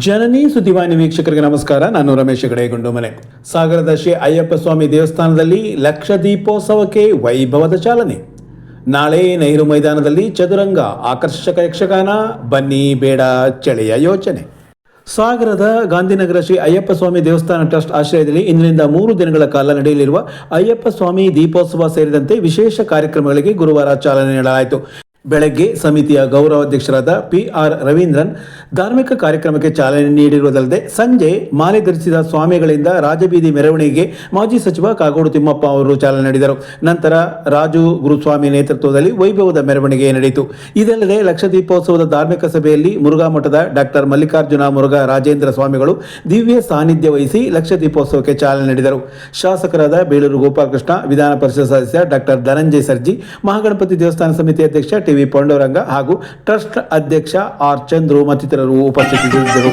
ಜನನಿ ಸುದ್ದಿವಾಹಿನಿ ವೀಕ್ಷಕರಿಗೆ ನಮಸ್ಕಾರ. ನಾನು ರಮೇಶ್ ಹೆಗಡೆ ಗುಂಡುಮನೆ. ಸಾಗರದ ಶ್ರೀ ಅಯ್ಯಪ್ಪ ಸ್ವಾಮಿ ದೇವಸ್ಥಾನದಲ್ಲಿ ಲಕ್ಷ ದೀಪೋತ್ಸವಕ್ಕೆ ವೈಭವದ ಚಾಲನೆ. ನಾಳೆ ನೆಹರು ಮೈದಾನದಲ್ಲಿ ಚದುರಂಗ, ಆಕರ್ಷಕ ಯಕ್ಷಗಾನ, ಬನ್ನಿ ಬೇಡ ಚಳಿಯ ಯೋಚನೆ. ಸಾಗರದ ಗಾಂಧಿನಗರ ಶ್ರೀ ಅಯ್ಯಪ್ಪ ಸ್ವಾಮಿ ದೇವಸ್ಥಾನ ಟ್ರಸ್ಟ್ ಆಶ್ರಯದಲ್ಲಿ ಇಂದಿನಿಂದ 3 ದಿನಗಳ ಕಾಲ ನಡೆಯಲಿರುವ ಅಯ್ಯಪ್ಪ ಸ್ವಾಮಿ ದೀಪೋತ್ಸವ ಸೇರಿದಂತೆ ವಿಶೇಷ ಕಾರ್ಯಕ್ರಮಗಳಿಗೆ ಗುರುವಾರ ಚಾಲನೆ ನೀಡಲಾಯಿತು. ಬೆಳಗ್ಗೆ ಸಮಿತಿಯ ಗೌರವಾಧ್ಯಕ್ಷರಾದ PR ರವೀಂದ್ರನ್ ಧಾರ್ಮಿಕ ಕಾರ್ಯಕ್ರಮಕ್ಕೆ ಚಾಲನೆ ನೀಡಿರುವುದಲ್ಲದೆ ಸಂಜೆ ಮಾಲೆ ಧರಿಸಿದ ಸ್ವಾಮಿಗಳಿಂದ ರಾಜಬೀದಿ ಮೆರವಣಿಗೆಗೆ ಮಾಜಿ ಸಚಿವ ಕಾಗೋಡು ತಿಮ್ಮಪ್ಪ ಅವರು ಚಾಲನೆ ನೀಡಿದರು. ನಂತರ ರಾಜು ಗುರುಸ್ವಾಮಿ ನೇತೃತ್ವದಲ್ಲಿ ವೈಭವದ ಮೆರವಣಿಗೆ ನಡೆಯಿತು. ಇದಲ್ಲದೆ ಲಕ್ಷ ದೀಪೋತ್ಸವದ ಧಾರ್ಮಿಕ ಸಭೆಯಲ್ಲಿ ಮುರುಘಾ ಮಠದ ಡಾಕ್ಟರ್ ಮಲ್ಲಿಕಾರ್ಜುನ ಮುರುಘಾ ರಾಜೇಂದ್ರ ಸ್ವಾಮಿಗಳು ದಿವ್ಯ ಸಾನ್ನಿಧ್ಯ ವಹಿಸಿ ಲಕ್ಷ ದೀಪೋತ್ಸವಕ್ಕೆ ಚಾಲನೆ ನೀಡಿದರು. ಶಾಸಕರಾದ ಬೇಳೂರು ಗೋಪಾಲಕೃಷ್ಣ, ವಿಧಾನ ಪರಿಷತ್ ಸದಸ್ಯ ಡಾಕ್ಟರ್ ಧನಂಜಯ ಸರ್ಜಿ, ಮಹಾಗಣಪತಿ ದೇವಸ್ಥಾನ ಸಮಿತಿ ಅಧ್ಯಕ್ಷ ಟಿವಿ ಪಾಂಡುರಂಗ ಹಾಗೂ ಟ್ರಸ್ಟ್ ಅಧ್ಯಕ್ಷ ಆರ್ ಚಂದ್ರು ಮತ್ತಿತರರು ಉಪಸ್ಥಿತರಿದ್ದರು.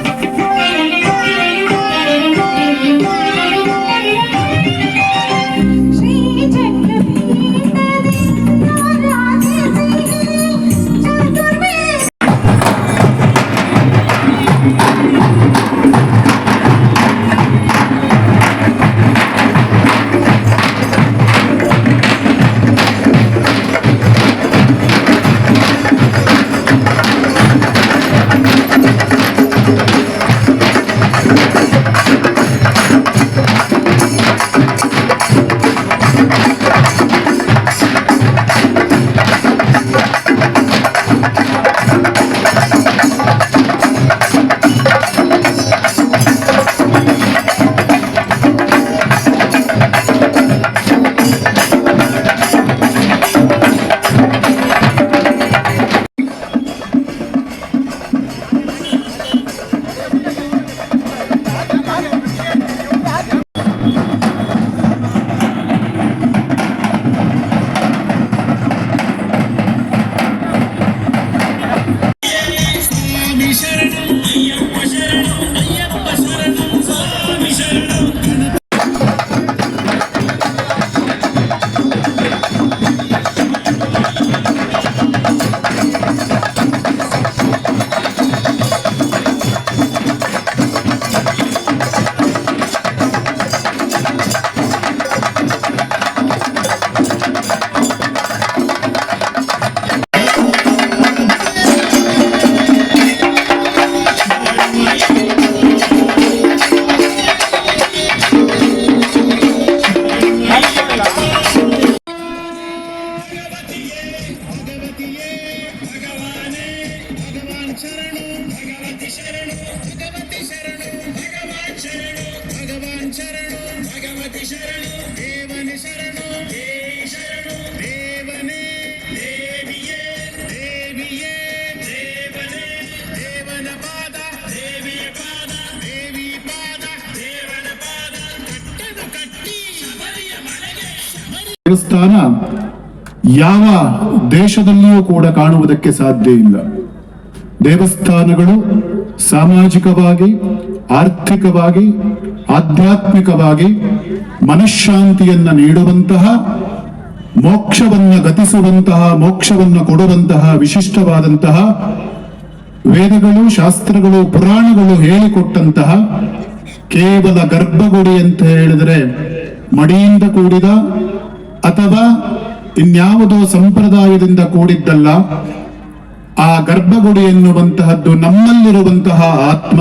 ದೇವಸ್ಥಾನ ಯಾವ ದೇಶದಲ್ಲಿಯೂ ಕೂಡ ಕಾಣುವುದಕ್ಕೆ ಸಾಧ್ಯ ಇಲ್ಲ. ದೇವಸ್ಥಾನಗಳು ಸಾಮಾಜಿಕವಾಗಿ, ಆರ್ಥಿಕವಾಗಿ, ಆಧ್ಯಾತ್ಮಿಕವಾಗಿ ಮನಃಶಾಂತಿಯನ್ನ ನೀಡುವಂತಹ, ಮೋಕ್ಷವನ್ನ ಗತಿಸುವಂತಹ, ಮೋಕ್ಷವನ್ನ ಕೊಡುವಂತಹ ವಿಶಿಷ್ಟವಾದಂತಹ ವೇದಗಳು, ಶಾಸ್ತ್ರಗಳು, ಪುರಾಣಗಳು ಹೇಳಿಕೊಟ್ಟಂತಹ ಕೇವಲ ಗರ್ಭಗುಡಿ ಅಂತ ಹೇಳಿದರೆ ಮಡಿಯಿಂದ ಕೂಡಿದ ಅಥವಾ ಇನ್ಯಾವುದೋ ಸಂಪ್ರದಾಯದಿಂದ ಕೂಡಿದ್ದಲ್ಲ. ಆ ಗರ್ಭಗುಡಿ ಎನ್ನುವಂತಹದ್ದು ನಮ್ಮಲ್ಲಿರುವಂತಹ ಆತ್ಮ,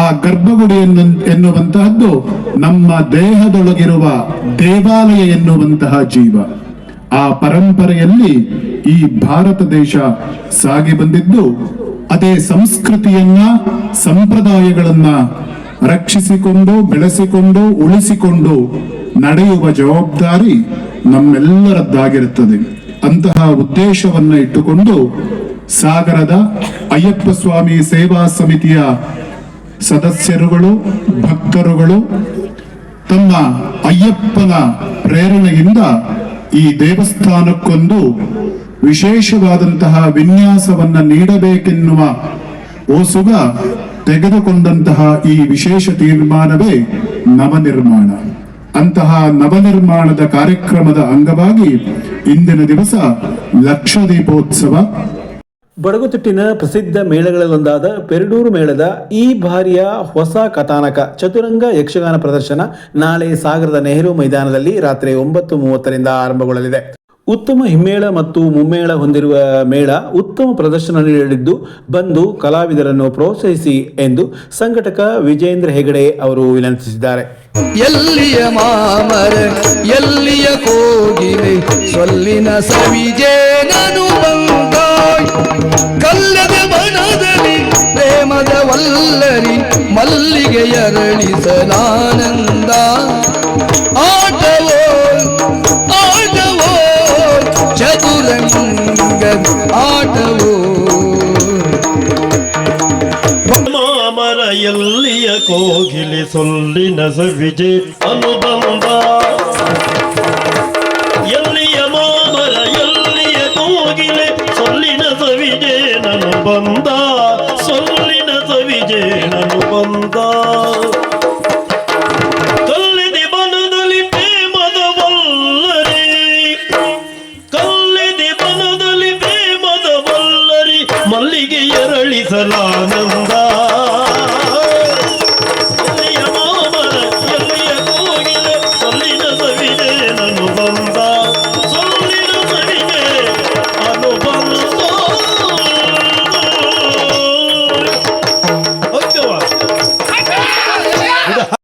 ಆ ಗರ್ಭಗುಡಿ ಎನ್ನುವಂತಹದ್ದು ನಮ್ಮ ದೇಹದೊಳಗಿರುವ ದೇವಾಲಯ ಎನ್ನುವಂತಹ ಜೀವ. ಆ ಪರಂಪರೆಯಲ್ಲಿ ಈ ಭಾರತ ದೇಶ ಸಾಗಿ ಬಂದಿದ್ದು, ಅದೇ ಸಂಸ್ಕೃತಿಯನ್ನ, ಸಂಪ್ರದಾಯಗಳನ್ನ ರಕ್ಷಿಸಿಕೊಂಡು, ಬೆಳೆಸಿಕೊಂಡು, ಉಳಿಸಿಕೊಂಡು ನಡೆಯುವ ಜವಾಬ್ದಾರಿ ನಮ್ಮೆಲ್ಲರದ್ದಾಗಿರುತ್ತದೆ. ಅಂತಹ ಉದ್ದೇಶವನ್ನ ಇಟ್ಟುಕೊಂಡು ಸಾಗರದ ಅಯ್ಯಪ್ಪ ಸ್ವಾಮಿ ಸೇವಾ ಸಮಿತಿಯ ಸದಸ್ಯರುಗಳು, ಭಕ್ತರುಗಳು ತಮ್ಮ ಅಯ್ಯಪ್ಪನ ಪ್ರೇರಣೆಯಿಂದ ಈ ದೇವಸ್ಥಾನಕ್ಕೊಂದು ವಿಶೇಷವಾದಂತಹ ವಿನ್ಯಾಸವನ್ನ ನೀಡಬೇಕೆನ್ನುವ ಓಸುಗ ತೆಗೆದುಕೊಂಡಂತಹ ಈ ವಿಶೇಷ ತೀರ್ಮಾನವೇ ನವನಿರ್ಮಾಣ. ಅಂತಹ ನವನಿರ್ಮಾಣದ ಕಾರ್ಯಕ್ರಮದ ಅಂಗವಾಗಿ ಇಂದಿನ ದಿವಸ ಲಕ್ಷ ದೀಪೋತ್ಸವ. ಬಡಗುತಿಟ್ಟಿನ ಪ್ರಸಿದ್ಧ ಮೇಳಗಳಲ್ಲೊಂದಾದ ಪೆರಡೂರು ಮೇಳದ ಈ ಬಾರಿಯ ಹೊಸ ಕಥಾನಕ ಚತುರಂಗ ಯಕ್ಷಗಾನ ಪ್ರದರ್ಶನ ನಾಳೆ ಸಾಗರದ ನೆಹರು ಮೈದಾನದಲ್ಲಿ ರಾತ್ರಿ 9:30ರಿಂದ ಆರಂಭಗೊಳ್ಳಲಿದೆ. ಉತ್ತಮ ಹಿಮ್ಮೇಳ ಮತ್ತು ಮುಮ್ಮೇಳ ಹೊಂದಿರುವ ಮೇಳ ಉತ್ತಮ ಪ್ರದರ್ಶನ ನೀಡಲಿದ್ದು ಬಂದು ಕಲಾವಿದರನ್ನು ಪ್ರೋತ್ಸಾಹಿಸಿ ಎಂದು ಸಂಘಟಕ ವಿಜೇಂದ್ರ ಹೆಗಡೆ ಅವರು ವಿನಂತಿಸಿದ್ದಾರೆ. ಎಲ್ಲಿಯ ಮಾಮರ ಎಲ್ಲಿಯ ಕೋಗಿಲೆ ಸೊಲ್ಲಿನ ಸವಿಜೇನನು ಬಂದಾಯ್ ಕಲ್ಲದ ಬನದಲ್ಲಿ ಪ್ರೇಮದ ವಲ್ಲರಿ ಮಲ್ಲಿಗೆ ಅರಳಿಸಲಾನಂದ ಆಟವೋ ಆಟವೋ ಚದುರಂಗ ಆಟವೋ ಮಾಮರ ಎಲ್ಲಿಯ ಕೋಗಿಲೆ ಸೊಲ್ಲಿನ ಸವಿಜೆ ಅನುಬಂಧ ಎಲ್ಲಿಯ ಮಾಮರ ಎಲ್ಲಿಯ ಕೋಗಿಲೆ ಸೊಲ್ಲಿನ ಸವಿಜೆ ನನು ಬಂದ ಸೊಲ್ಲಿನ ಸವಿಜೆ ನನು ಬಂದ ಕಲ್ಲಿದೆ ಬನದಲ್ಲಿ ಪ್ರೇಮದ ವಲ್ಲರಿ ಕಲ್ಲಿದೆ ಬನದಲ್ಲಿ ಪ್ರೇಮದ ವಲ್ಲರಿ ಮಲ್ಲಿಗೆ ಎರಳಿಸಲಾನಂದ